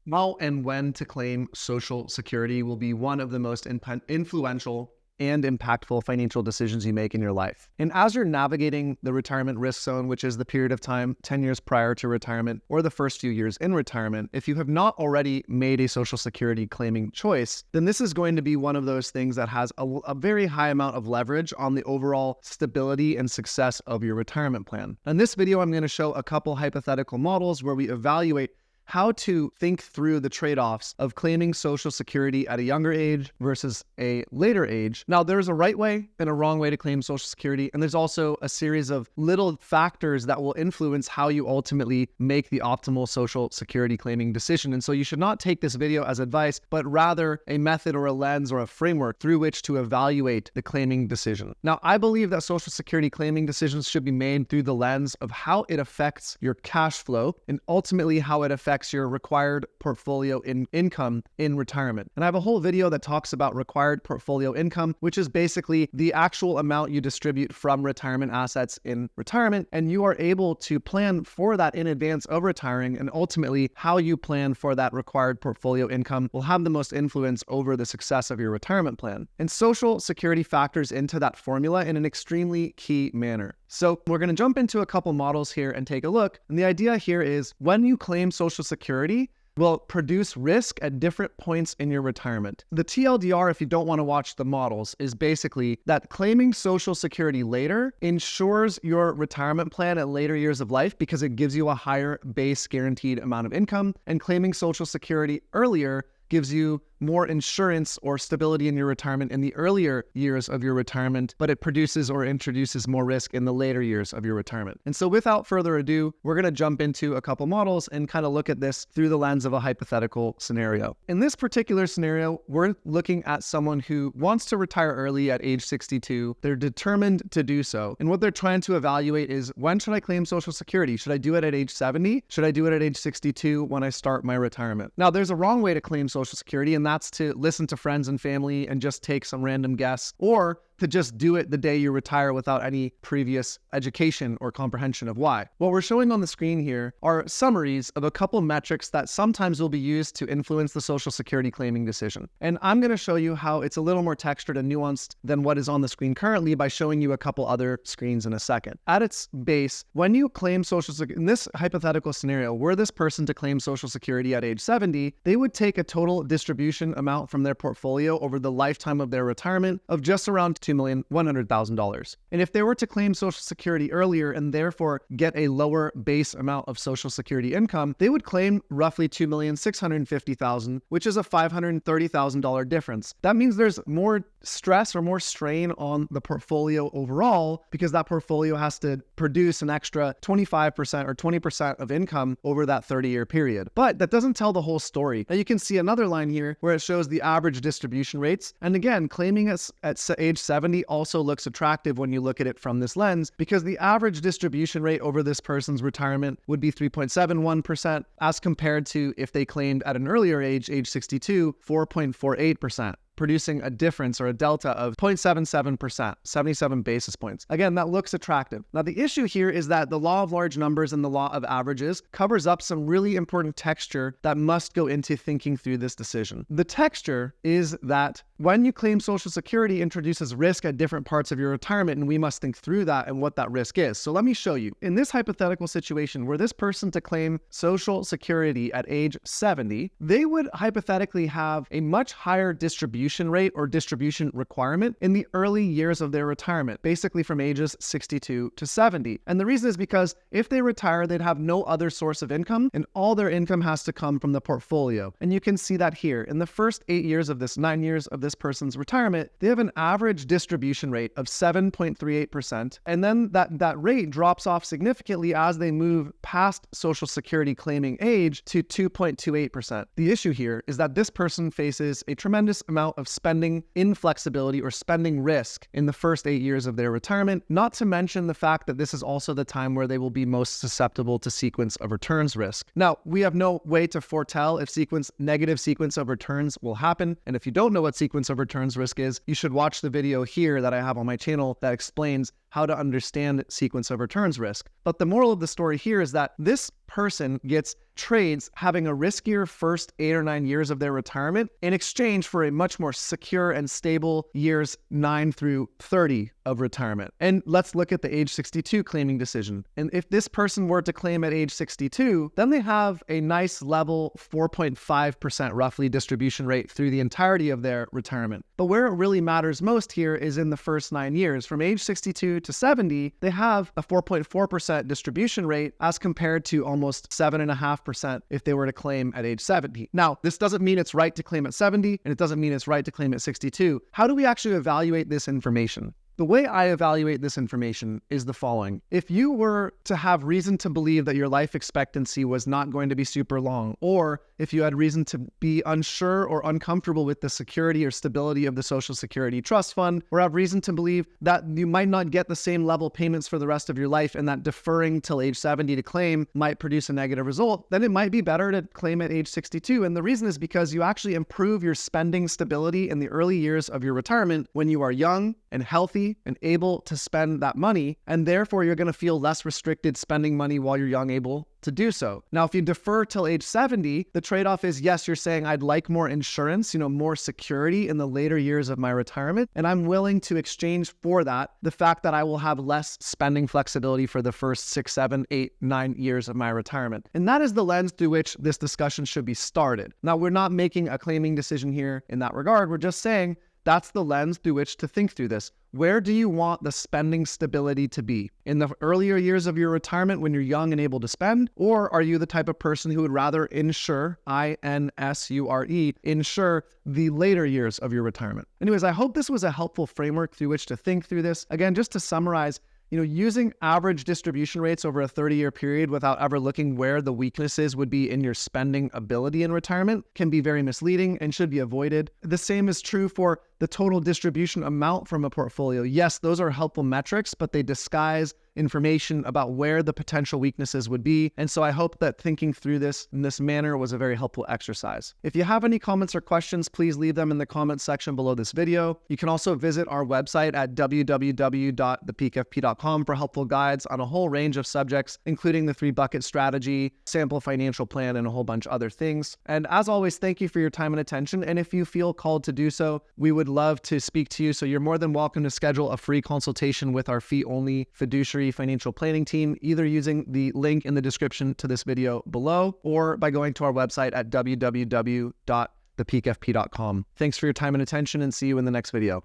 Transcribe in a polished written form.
How and when to claim Social Security will be one of the most influential and impactful financial decisions you make in your life. And as you're navigating the retirement risk zone, which is the period of time 10 years prior to retirement or the first few years in retirement, if you have not already made a Social Security claiming choice, then this is going to be one of those things that has a very high amount of leverage on the overall stability and success of your retirement plan. In this video, I'm going to show a couple hypothetical models where we evaluate how to think through the trade-offs of claiming Social Security at a younger age versus a later age. Now, there's a right way and a wrong way to claim Social Security, and there's also a series of little factors that will influence how you ultimately make the optimal Social Security claiming decision. And so you should not take this video as advice, but rather a method or a lens or a framework through which to evaluate the claiming decision. Now, I believe that Social Security claiming decisions should be made through the lens of how it affects your cash flow and ultimately how it affects your required portfolio income in retirement. And I have a whole video that talks about required portfolio income, which is basically the actual amount you distribute from retirement assets in retirement. And you are able to plan for that in advance of retiring, and ultimately how you plan for that required portfolio income will have the most influence over the success of your retirement plan. And Social Security factors into that formula in an extremely key manner. So we're going to jump into a couple models here and take a look. And the idea here is when you claim Social Security, will produce risk at different points in your retirement. The TLDR, if you don't want to watch the models, is basically that claiming Social Security later ensures your retirement plan at later years of life because it gives you a higher base guaranteed amount of income, and claiming Social Security earlier gives you more insurance or stability in your retirement in the earlier years of your retirement, but it produces or introduces more risk in the later years of your retirement. And so without further ado, we're going to jump into a couple models and kind of look at this through the lens of a hypothetical scenario. In this particular scenario, we're looking at someone who wants to retire early at age 62. They're determined to do so. And what they're trying to evaluate is, when should I claim Social Security? Should I do it at age 70? Should I do it at age 62 when I start my retirement? Now, there's a wrong way to claim Social Security, and that's to listen to friends and family and just take some random guess, or to just do it the day you retire without any previous education or comprehension of why. What we're showing on the screen here are summaries of a couple metrics that sometimes will be used to influence the Social Security claiming decision. And I'm going to show you how it's a little more textured and nuanced than what is on the screen currently by showing you a couple other screens in a second. At its base, when you claim Social Security, in this hypothetical scenario, were this person to claim Social Security at age 70, they would take a total distribution amount from their portfolio over the lifetime of their retirement of just around $2,100,000. And if they were to claim Social Security earlier and therefore get a lower base amount of Social Security income, they would claim roughly $2,650,000, which is a $530,000 difference. That means there's more stress or more strain on the portfolio overall because that portfolio has to produce an extra 25% or 20% of income over that 30-year period. But that doesn't tell the whole story. Now you can see another line here where it shows the average distribution rates. And again, claiming at age 70 also looks attractive when you look at it from this lens, because the average distribution rate over this person's retirement would be 3.71% as compared to if they claimed at an earlier age 62, 4.48%. Producing a difference or a delta of 0.77%, 77 basis points. Again, that looks attractive. Now, the issue here is that the law of large numbers and the law of averages covers up some really important texture that must go into thinking through this decision. The texture is that when you claim Social Security introduces risk at different parts of your retirement, and we must think through that and what that risk is. So let me show you. In this hypothetical situation, were this person to claim Social Security at age 70, they would hypothetically have a much higher distribution rate or distribution requirement in the early years of their retirement, basically from ages 62 to 70. And the reason is because if they retire, they'd have no other source of income, and all their income has to come from the portfolio. And you can see that here. In the first 9 years of this person's retirement, they have an average distribution rate of 7.38%. And then that rate drops off significantly as they move past Social Security claiming age to 2.28%. The issue here is that this person faces a tremendous amount of spending inflexibility or spending risk in the first 8 years of their retirement, not to mention the fact that this is also the time where they will be most susceptible to sequence of returns risk. Now, we have no way to foretell if negative sequence of returns will happen. And if you don't know what sequence of returns risk is, you should watch the video here that I have on my channel that explains how to understand sequence of returns risk. But the moral of the story here is that this person gets trades having a riskier first 8 or 9 years of their retirement in exchange for a much more secure and stable years 9 through 30 of retirement. And let's look at the age 62 claiming decision. And if this person were to claim at age 62, then they have a nice level 4.5% roughly distribution rate through the entirety of their retirement. But where it really matters most here is in the first 9 years. From age 62 to 70, they have a 4.4% distribution rate as compared to almost 7.5% if they were to claim at age 70. Now, this doesn't mean it's right to claim at 70, and it doesn't mean it's right to claim at 62. How do we actually evaluate this information? The way I evaluate this information is the following. If you were to have reason to believe that your life expectancy was not going to be super long, or if you had reason to be unsure or uncomfortable with the security or stability of the Social Security Trust Fund, or have reason to believe that you might not get the same level payments for the rest of your life and that deferring till age 70 to claim might produce a negative result, then it might be better to claim at age 62. And the reason is because you actually improve your spending stability in the early years of your retirement when you are young and healthy and able to spend that money, and therefore you're going to feel less restricted spending money while you're young, able to do so. Now, if you defer till age 70, the trade-off is, yes, you're saying I'd like more insurance, more security in the later years of my retirement, and I'm willing to exchange for that the fact that I will have less spending flexibility for the first 6, 7, 8, 9 years of my retirement. And that is the lens through which this discussion should be started. Now, we're not making a claiming decision here in that regard. We're just saying that's the lens through which to think through this. Where do you want the spending stability to be? In the earlier years of your retirement when you're young and able to spend? Or are you the type of person who would rather insure, I-N-S-U-R-E, insure the later years of your retirement? Anyways, I hope this was a helpful framework through which to think through this. Again, just to summarize, using average distribution rates over a 30-year period without ever looking where the weaknesses would be in your spending ability in retirement can be very misleading and should be avoided. The same is true for the total distribution amount from a portfolio. Yes, those are helpful metrics, but they disguise information about where the potential weaknesses would be. And so I hope that thinking through this in this manner was a very helpful exercise. If you have any comments or questions, please leave them in the comments section below this video. You can also visit our website at www.thepeakfp.com for helpful guides on a whole range of subjects, including the 3-bucket strategy, sample financial plan, and a whole bunch of other things. And as always, thank you for your time and attention. And if you feel called to do so, we would love to speak to you. So you're more than welcome to schedule a free consultation with our fee-only fiduciary financial planning team, either using the link in the description to this video below or by going to our website at www.thepeakfp.com. Thanks for your time and attention, and see you in the next video.